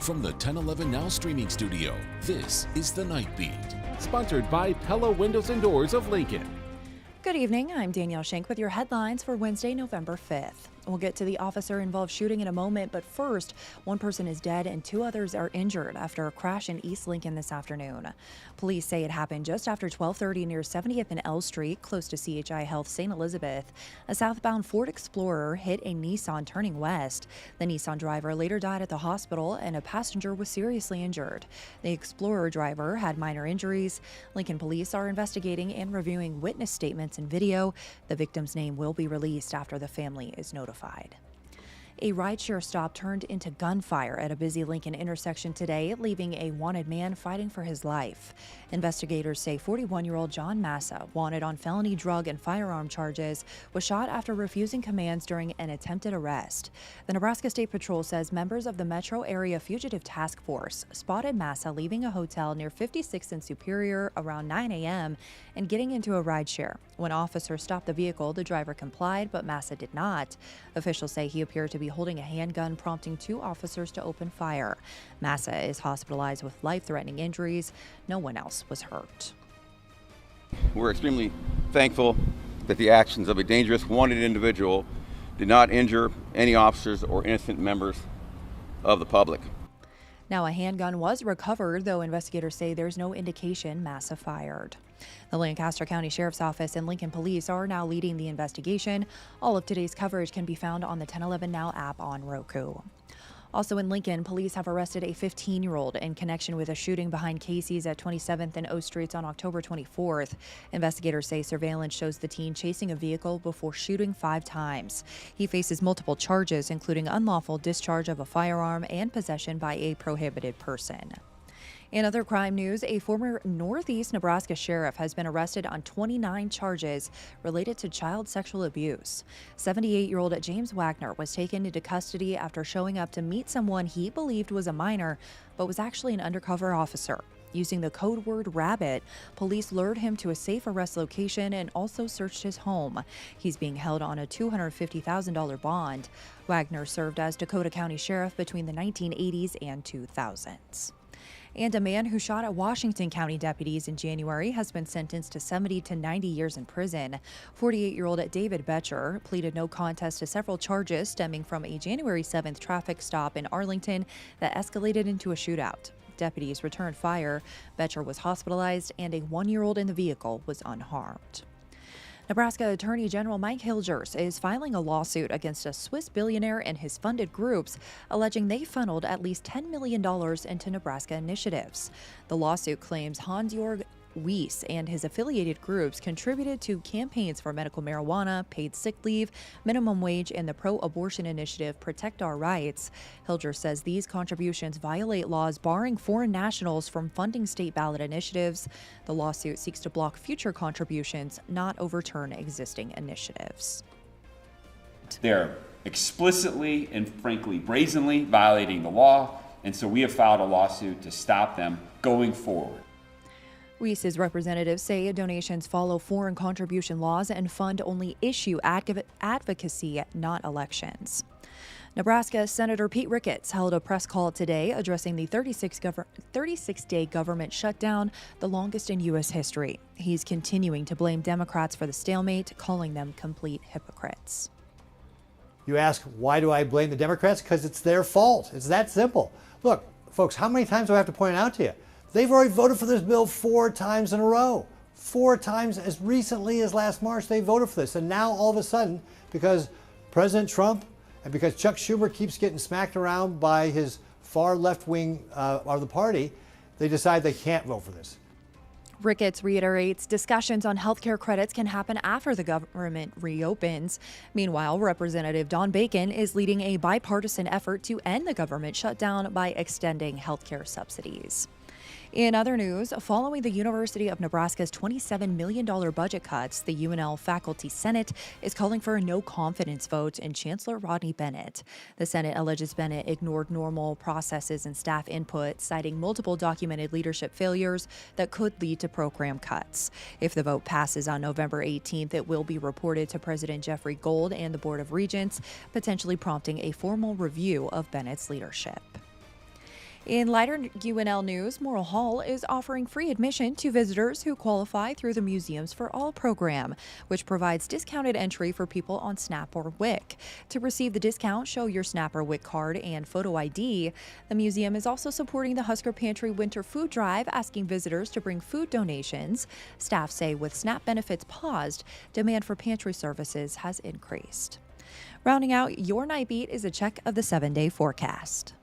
From the 1011 Now streaming studio, this is The Night Beat. Sponsored by Pella Windows and Doors of Lincoln. Good evening, I'm Danielle Shenk with your headlines for Wednesday, November 5th. We'll get to the officer-involved shooting in a moment, but first, one person is dead and two others are injured after a crash in East Lincoln this afternoon. Police say it happened just after 12:30 near 70th and L Street, close to CHI Health St. Elizabeth. A southbound Ford Explorer hit a Nissan turning west. The Nissan driver later died at the hospital and a passenger was seriously injured. The Explorer driver had minor injuries. Lincoln police are investigating and reviewing witness statements and video. The victim's name will be released after the family is notified. A rideshare stop turned into gunfire at a busy Lincoln intersection today, leaving a wanted man fighting for his life. Investigators say 41-year-old John Massa, wanted on felony drug and firearm charges, was shot after refusing commands during an attempted arrest. The Nebraska State Patrol says members of the Metro Area Fugitive Task Force spotted Massa leaving a hotel near 56th and Superior around 9 a.m. and getting into a rideshare. When officers stopped the vehicle, the driver complied, but Massa did not. Officials say he appeared to be holding a handgun, prompting two officers to open fire. Massa is hospitalized with life-threatening injuries. No one else was hurt. We're extremely thankful that the actions of a dangerous, wanted individual did not injure any officers or innocent members of the public. Now, a handgun was recovered, though investigators say there's no indication Massa fired. The Lancaster County Sheriff's Office and Lincoln Police are now leading the investigation. All of today's coverage can be found on the 1011 Now app on Roku. Also in Lincoln, police have arrested a 15-year-old in connection with a shooting behind Casey's at 27th and O Streets on October 24th. Investigators say surveillance shows the teen chasing a vehicle before shooting 5 times. He faces multiple charges, including unlawful discharge of a firearm and possession by a prohibited person. In other crime news, a former Northeast Nebraska sheriff has been arrested on 29 charges related to child sexual abuse. 78-year-old James Wagner was taken into custody after showing up to meet someone he believed was a minor, but was actually an undercover officer. Using the code word rabbit, police lured him to a safe arrest location and also searched his home. He's being held on a $250,000 bond. Wagner served as Dakota County Sheriff between the 1980s and 2000s. And a man who shot at Washington County deputies in January has been sentenced to 70 to 90 years in prison. 48-year-old David Betcher pleaded no contest to several charges stemming from a January 7th traffic stop in Arlington that escalated into a shootout. Deputies returned fire. Betcher was hospitalized, and a 1-year-old in the vehicle was unharmed. Nebraska Attorney General Mike Hilgers is filing a lawsuit against a Swiss billionaire and his funded groups, alleging they funneled at least $10 million into Nebraska initiatives. The lawsuit claims Hans-Jörg Wyss and his affiliated groups contributed to campaigns for medical marijuana, paid sick leave, minimum wage, and the pro-abortion initiative Protect Our Rights. Hilger says these contributions violate laws barring foreign nationals from funding state ballot initiatives. The lawsuit seeks to block future contributions, not overturn existing initiatives. They're explicitly and frankly brazenly violating the law, and so we have filed a lawsuit to stop them going forward. Wyss's representatives say donations follow foreign contribution laws and fund only issue advocacy, not elections. Nebraska Senator Pete Ricketts held a press call today addressing the 36-day government shutdown, the longest in U.S. history. He's continuing to blame Democrats for the stalemate, calling them complete hypocrites. You ask, why do I blame the Democrats? Because it's their fault. It's that simple. Look, folks, how many times do I have to point it out to you? They've already voted for this bill 4 times in a row. 4 times as recently as last March, they voted for this. And now all of a sudden, because President Trump and because Chuck Schumer keeps getting smacked around by his far left wing of the party, they decide they can't vote for this. Ricketts reiterates discussions on health care credits can happen after the government reopens. Meanwhile, Representative Don Bacon is leading a bipartisan effort to end the government shutdown by extending health care subsidies. In other news, following the University of Nebraska's $27 million budget cuts, the UNL Faculty Senate is calling for a no-confidence vote in Chancellor Rodney Bennett. The Senate alleges Bennett ignored normal processes and staff input, citing multiple documented leadership failures that could lead to program cuts. If the vote passes on November 18th, it will be reported to President Jeffrey Gold and the Board of Regents, potentially prompting a formal review of Bennett's leadership. In lighter UNL news, Morrill Hall is offering free admission to visitors who qualify through the Museums for All program, which provides discounted entry for people on SNAP or WIC. To receive the discount, show your SNAP or WIC card and photo ID. The museum is also supporting the Husker Pantry Winter Food Drive, asking visitors to bring food donations. Staff say with SNAP benefits paused, demand for pantry services has increased. Rounding out your night beat is a check of the 7-day forecast.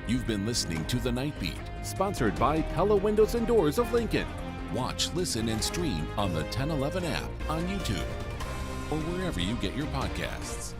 You've been listening to The Night Beat. Sponsored by Pella Windows and Doors of Lincoln. Watch, listen, and stream on the 1011 app on YouTube or wherever you get your podcasts.